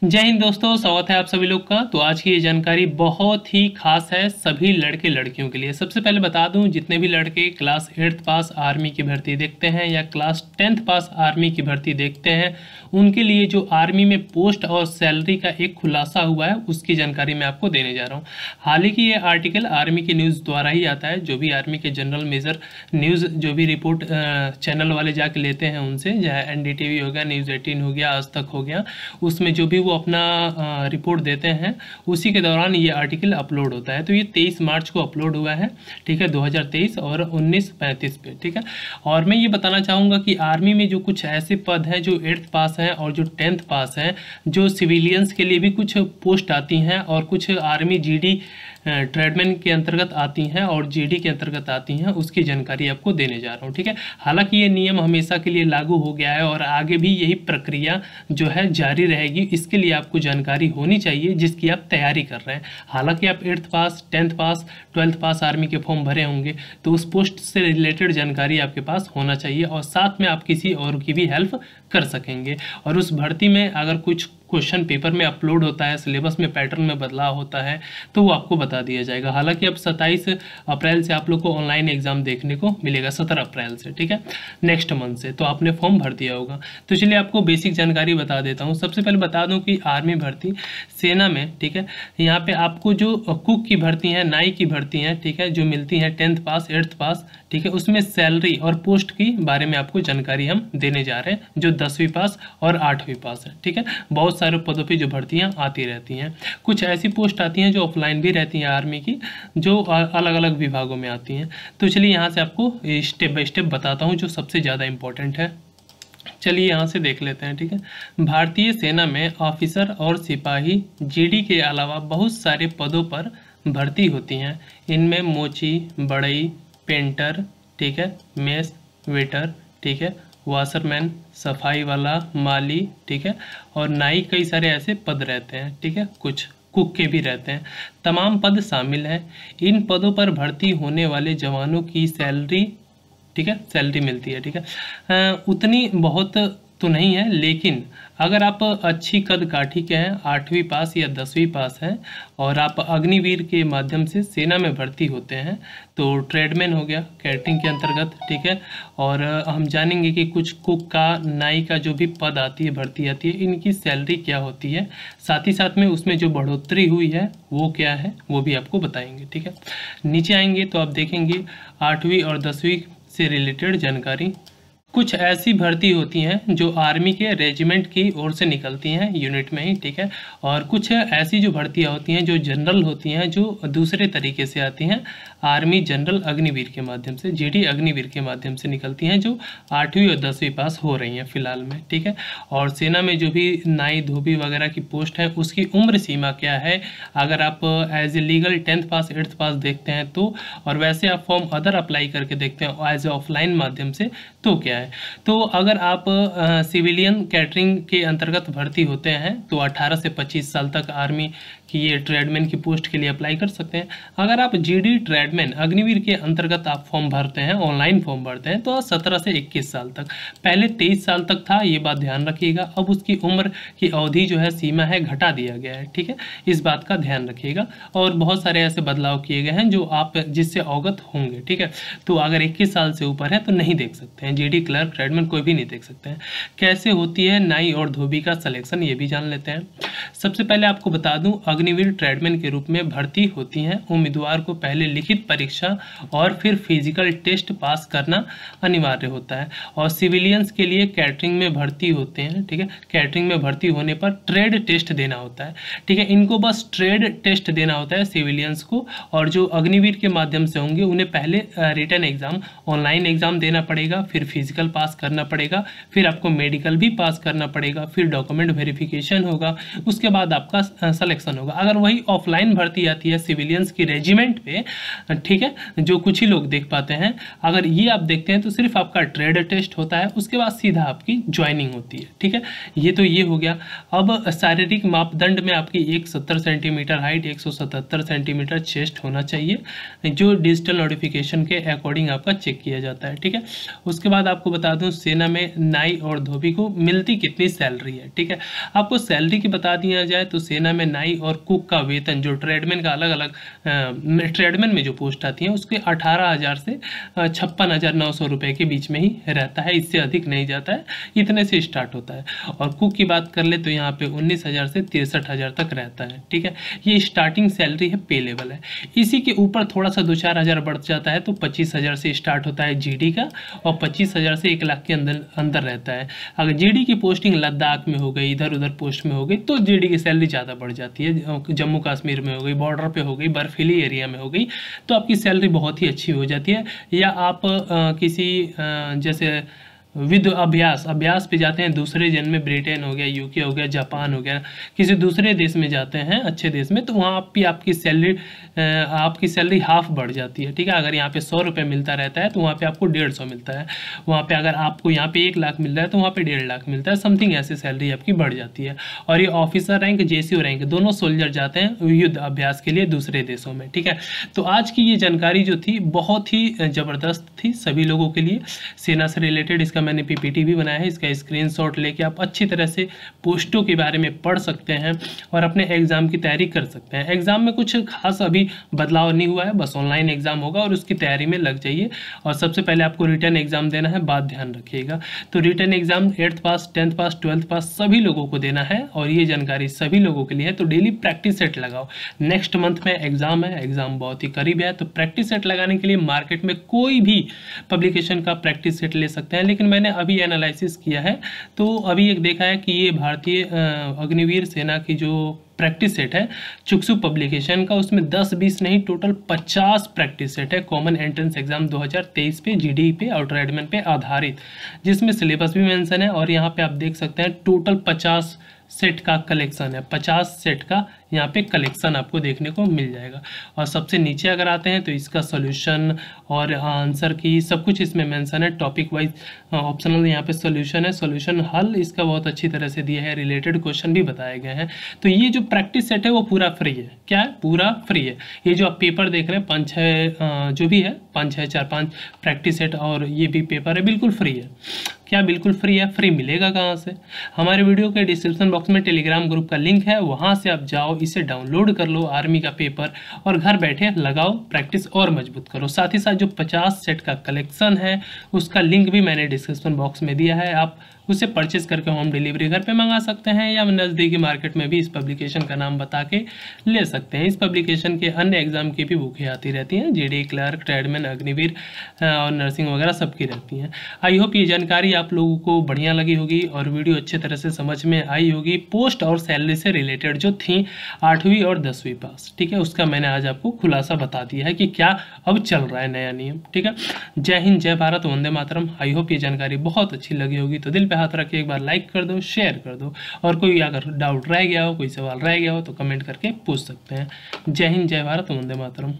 जय हिंद दोस्तों, स्वागत है आप सभी लोग का। तो आज की ये जानकारी बहुत ही खास है सभी लड़के लड़कियों के लिए। सबसे पहले बता दूं, जितने भी लड़के क्लास 8th पास आर्मी की भर्ती देखते हैं या क्लास 10th पास आर्मी की भर्ती देखते हैं, उनके लिए जो आर्मी में पोस्ट और सैलरी का एक खुलासा हुआ है उसकी जानकारी मैं आपको देने जा रहा हूँ। हालांकि ये आर्टिकल आर्मी की न्यूज़ द्वारा ही आता है। जो भी आर्मी के जनरल मेजर न्यूज़ जो भी रिपोर्ट चैनल वाले जाके लेते हैं उनसे, चाहे एनडीटीवी हो गया, न्यूज़ 18 हो गया, आज तक हो गया, उसमें जो भी वो अपना रिपोर्ट देते हैं उसी के दौरान ये आर्टिकल अपलोड होता है। तो ये 23 मार्च को अपलोड हुआ है, ठीक है, 2023 और 19:35 पे, ठीक है। और मैं ये बताना चाहूँगा कि आर्मी में जो कुछ ऐसे पद हैं जो 8th पास हैं और जो 10th पास हैं, जो सिविलियंस के लिए भी कुछ पोस्ट आती हैं और कुछ आर्मी जीडी ट्रेडमैन के अंतर्गत आती हैं और जीडी के अंतर्गत आती हैं, उसकी जानकारी आपको देने जा रहा हूँ, ठीक है। हालांकि ये नियम हमेशा के लिए लागू हो गया है और आगे भी यही प्रक्रिया जो है जारी रहेगी। इसके लिए आपको जानकारी होनी चाहिए जिसकी आप तैयारी कर रहे हैं। हालांकि आप 8th पास, 10th पास, 12th पास आर्मी के फॉर्म भरे होंगे तो उस पोस्ट से रिलेटेड जानकारी आपके पास होना चाहिए और साथ में आप किसी और की भी हेल्प कर सकेंगे। और उस भर्ती में अगर कुछ क्वेश्चन पेपर में अपलोड होता है, सिलेबस में पैटर्न में बदलाव होता है, तो वो आपको बता दिया जाएगा। हालांकि अब 27 अप्रैल से आप लोग को ऑनलाइन एग्जाम देखने को मिलेगा, 17 अप्रैल से, ठीक है, नेक्स्ट मंथ से। तो आपने फॉर्म भर दिया होगा। तो चलिए आपको बेसिक जानकारी बता देता हूँ। सबसे पहले बता दूँ कि आर्मी भर्ती सेना में, ठीक है, यहाँ पे आपको जो कुक की भर्ती है, नाई की भर्ती है, ठीक है, जो मिलती है 10th पास, 8th पास, ठीक है, उसमें सैलरी और पोस्ट की बारे में आपको जानकारी हम देने जा रहे हैं, जो 10वीं पास और 8वीं पास है, ठीक है। बहुत सारे पदों पे जो भर्तियां आती रहती हैं। कुछ ऐसी पोस्ट आती हैं जो ऑफलाइन भी रहती हैं आर्मी की, जो अलग अलग विभागों में आती हैं। तो चलिए यहाँ से आपको स्टेप बाय स्टेप बताता हूँ जो सबसे ज़्यादा इंपॉर्टेंट है। चलिए यहाँ से देख लेते हैं, ठीक है। भारतीय सेना में ऑफिसर और सिपाही जीडी के अलावा बहुत सारे पदों पर भर्ती होती हैं। इनमें मोची, बढ़ई, पेंटर, ठीक है, मेस, वेटर, ठीक है, वाशरमैन, सफाई वाला, माली, ठीक है, और नाई, कई सारे ऐसे पद रहते हैं, ठीक है, कुछ कुक के भी रहते हैं। तमाम पद शामिल हैं। इन पदों पर भर्ती होने वाले जवानों की सैलरी, ठीक है, सैलरी मिलती है, ठीक है, उतनी बहुत तो नहीं है, लेकिन अगर आप अच्छी कद काठी के हैं, 8वीं पास या 10वीं पास हैं और आप अग्निवीर के माध्यम से सेना में भर्ती होते हैं, तो ट्रेडमैन हो गया कैटरिंग के अंतर्गत, ठीक है। और हम जानेंगे कि कुछ कुक का, नाई का जो भी पद आती है, भर्ती आती है, इनकी सैलरी क्या होती है, साथ ही साथ में उसमें जो बढ़ोतरी हुई है वो क्या है, वो भी आपको बताएंगे, ठीक है। नीचे आएंगे तो आप देखेंगे 8वीं और 10वीं से रिलेटेड जानकारी। कुछ ऐसी भर्ती होती हैं जो आर्मी के रेजिमेंट की ओर से निकलती हैं, यूनिट में ही, ठीक है। और कुछ ऐसी जो भर्तियां होती हैं जो जनरल होती हैं, जो दूसरे तरीके से आती हैं, आर्मी जनरल अग्निवीर के माध्यम से, जीडी अग्निवीर के माध्यम से निकलती हैं, जो 8वीं और 10वीं पास हो रही हैं फिलहाल में, ठीक है। और सेना में जो भी नाई, धोबी वगैरह की पोस्ट है उसकी उम्र सीमा क्या है, अगर आप as a legal 10th pass, 8th पास देखते हैं तो, और वैसे आप फॉर्म अदर अप्लाई करके देखते हैं एज ए ऑफलाइन माध्यम से, तो क्या है। तो अगर आप सिविलियन कैटरिंग के अंतर्गत भर्ती होते हैं तो 18 से 25 साल तक आर्मी कि ये ट्रेडमैन की पोस्ट के लिए अप्लाई कर सकते हैं। अगर आप जीडी ट्रेडमैन अग्निवीर के अंतर्गत आप फॉर्म भरते हैं, ऑनलाइन फॉर्म भरते हैं, तो 17 से 21 साल तक, पहले 23 साल तक था, ये बात ध्यान रखिएगा। अब उसकी उम्र की अवधि जो है, सीमा है, घटा दिया गया है, ठीक है, इस बात का ध्यान रखिएगा। और बहुत सारे ऐसे बदलाव किए गए हैं जो आप जिससे अवगत होंगे, ठीक है। तो अगर 21 साल से ऊपर है तो नहीं देख सकते हैं, जीडी क्लर्क ट्रेडमैन कोई भी नहीं देख सकते हैं। कैसे होती है नाई और धोबी का सिलेक्शन, ये भी जान लेते हैं। सबसे पहले आपको बता दूं, अग्निवीर ट्रेडमैन के रूप में भर्ती होती हैं उम्मीदवार को पहले लिखित परीक्षा और फिर फिजिकल टेस्ट पास करना अनिवार्य होता है। और सिविलियंस के लिए कैटरिंग में भर्ती होते हैं, ठीक है, कैटरिंग में भर्ती होने पर ट्रेड टेस्ट देना होता है, ठीक है, इनको बस ट्रेड टेस्ट देना होता है सिविलियंस को। और जो अग्निवीर के माध्यम से होंगे उन्हें पहले रिटन एग्जाम, ऑनलाइन एग्जाम देना पड़ेगा, फिर फिजिकल पास करना पड़ेगा, फिर आपको मेडिकल भी पास करना पड़ेगा, फिर डॉक्यूमेंट वेरिफिकेशन होगा, उसके बाद आपका सिलेक्शन होगा। अगर वही ऑफलाइन भर्ती आती है सिविलियंस की रेजिमेंट पे, ठीक है, जो कुछ ही लोग देख पाते हैं, अगर ये आप देखते हैं तो सिर्फ आपका ट्रेड टेस्ट होता है, उसके बाद सीधा आपकी ज्वाइनिंग होती है, ठीक है। ये तो ये हो गया। अब शारीरिक मापदंड में आपकी 170 सेंटीमीटर हाइट, 177 सेंटीमीटर चेस्ट होना चाहिए, जो डिजिटल नोटिफिकेशन के अकॉर्डिंग आपका चेक किया जाता है, ठीक है। उसके बाद आपको आपको बता दूं सेना में नाई और धोबी को मिलती कितनी सैलरी है। ठीक है, आपको सैलरी की बता दिया जाए तो सेना में नाई और कुक का वेतन जो ट्रेडमैन का अलग अलग ट्रेडमैन में जो पोस्ट आती है उसके 18,000 से 56,900 रुपये के बीच में ही रहता है, इससे अधिक नहीं जाता है, इतने से स्टार्ट होता है। और कुक की बात कर ले तो यहाँ पे 19,000 से 63,000 तक रहता है। ठीक है, ये स्टार्टिंग सैलरी है, पे लेवल है। इसी के ऊपर थोड़ा सा 2-4 हज़ार बढ़ जाता है तो 25,000 से स्टार्ट होता है जीडी का, और 25,000 से 1 लाख के अंदर अंदर रहता है। अगर जीडी की पोस्टिंग लद्दाख में हो गई, इधर उधर पोस्ट में हो गई तो जीडी की सैलरी ज़्यादा बढ़ जाती है। जम्मू कश्मीर में हो गई, बॉर्डर पे हो गई, बर्फीली एरिया में हो गई तो आपकी सैलरी बहुत ही अच्छी हो जाती है। या आप किसी जैसे विद अभ्यास पे जाते हैं दूसरे जन में, ब्रिटेन हो गया, यूके हो गया, जापान हो गया, किसी दूसरे देश में जाते हैं अच्छे देश में, तो वहाँ भी आपकी सैलरी हाफ बढ़ जाती है। ठीक है, अगर यहाँ पे 100 रुपये मिलता रहता है तो वहाँ पे आपको 150 मिलता है। वहाँ पे अगर आपको यहाँ पे 1 लाख मिल रहा है तो वहाँ पे 1.5 लाख मिलता है, समथिंग ऐसे सैलरी आपकी बढ़ जाती है। और ये ऑफिसर रैंक, जेसीओ रैंक, दोनों सोल्जर जाते हैं युद्ध अभ्यास के लिए दूसरे देशों में। ठीक है, तो आज की ये जानकारी जो थी बहुत ही ज़बरदस्त थी सभी लोगों के लिए। सेना से रिलेटेड इसका मैंने पीपीटी भी बनाया है, इसका स्क्रीनशॉट लेके आप अच्छी तरह से पोस्टों के बारे में पढ़ सकते हैं और अपने एग्जाम की तैयारी कर सकते हैं। एग्जाम में कुछ खास अभी बदलाव नहीं हुआ है, बस ऑनलाइन एग्जाम होगा और उसकी तैयारी में लग जाइए। और सबसे पहले आपको रिटर्न एग्जाम देना है, बात ध्यान रखिएगा। तो रिटर्न एग्जाम 8th पास, 10th पास, 12th पास सभी लोगों को देना है और ये जानकारी सभी लोगों के लिए है। तो डेली प्रैक्टिस सेट लगाओ। नेक्स्ट मंथ में एग्जाम है, एग्जाम बहुत ही करीब है, तो प्रैक्टिस सेट लगाने के लिए मार्केट में कोई भी पब्लिकेशन का प्रैक्टिस सेट ले सकते हैं। लेकिन मैंने अभी एनालिसिस किया है तो अभी एक देखा है कि ये भारतीय अग्निवीर सेना की जो प्रैक्टिस सेट है चुक्सु पब्लिकेशन का, उसमें 10-20 नहीं टोटल 50 प्रैक्टिस सेट है कॉमन एंट्रेंस एग्जाम 2023 पे, जीडी पे और ट्रेडमैन पे आधारित, जिसमें सिलेबस भी मेंशन है। और यहाँ पे आप देख सकते हैं टोटल 50 सेट का कलेक्शन है, 50 सेट का यहाँ पे कलेक्शन आपको देखने को मिल जाएगा। और सबसे नीचे अगर आते हैं तो इसका सॉल्यूशन और आंसर की सब कुछ इसमें मेंशन है। टॉपिक वाइज ऑप्शनल यहाँ पे सॉल्यूशन है, सॉल्यूशन हल इसका बहुत अच्छी तरह से दिया है, रिलेटेड क्वेश्चन भी बताए गए हैं। तो ये जो प्रैक्टिस सेट है वो पूरा फ्री है। क्या है? पूरा फ्री है। ये जो आप पेपर देख रहे हैं 5-6 जो भी है 5-6 4-5 प्रैक्टिस सेट और ये भी पेपर है, बिल्कुल फ्री है। क्या बिल्कुल फ्री है? फ्री मिलेगा कहाँ से? हमारे वीडियो के डिस्क्रिप्शन बॉक्स में टेलीग्राम ग्रुप का लिंक है, वहाँ से आप जाओ, इसे डाउनलोड कर लो आर्मी का पेपर और घर बैठे लगाओ, प्रैक्टिस और मजबूत करो। साथ ही साथ जो 50 सेट का कलेक्शन है उसका लिंक भी मैंने डिस्क्रिप्शन बॉक्स में दिया है, आप उसे परचेज करके होम डिलीवरी घर पे मंगा सकते हैं या नज़दीकी मार्केट में भी इस पब्लिकेशन का नाम बता के ले सकते हैं। इस पब्लिकेशन के अन्य एग्जाम की भी बुकें आती रहती हैं, जीडी, क्लर्क, ट्रेडमैन, अग्निवीर और नर्सिंग वगैरह सबकी रहती हैं। आई होप ये जानकारी आप लोगों को बढ़िया लगी होगी और वीडियो अच्छे तरह से समझ में आई होगी। पोस्ट और सैलरी से रिलेटेड जो थी 8वीं और 10वीं पास, ठीक है, उसका मैंने आज आपको खुलासा बता दिया है कि क्या अब चल रहा है नया नियम। ठीक है, जय हिंद, जय भारत, वंदे मातरम। आई होप ये जानकारी बहुत अच्छी लगी होगी, तो दिल पे हाथ रख के एक बार लाइक कर दो, शेयर कर दो, और कोई अगर डाउट रह गया हो, कोई सवाल रह गया हो तो कमेंट करके पूछ सकते हैं। जय हिंद, जय भारत, वंदे मातरम।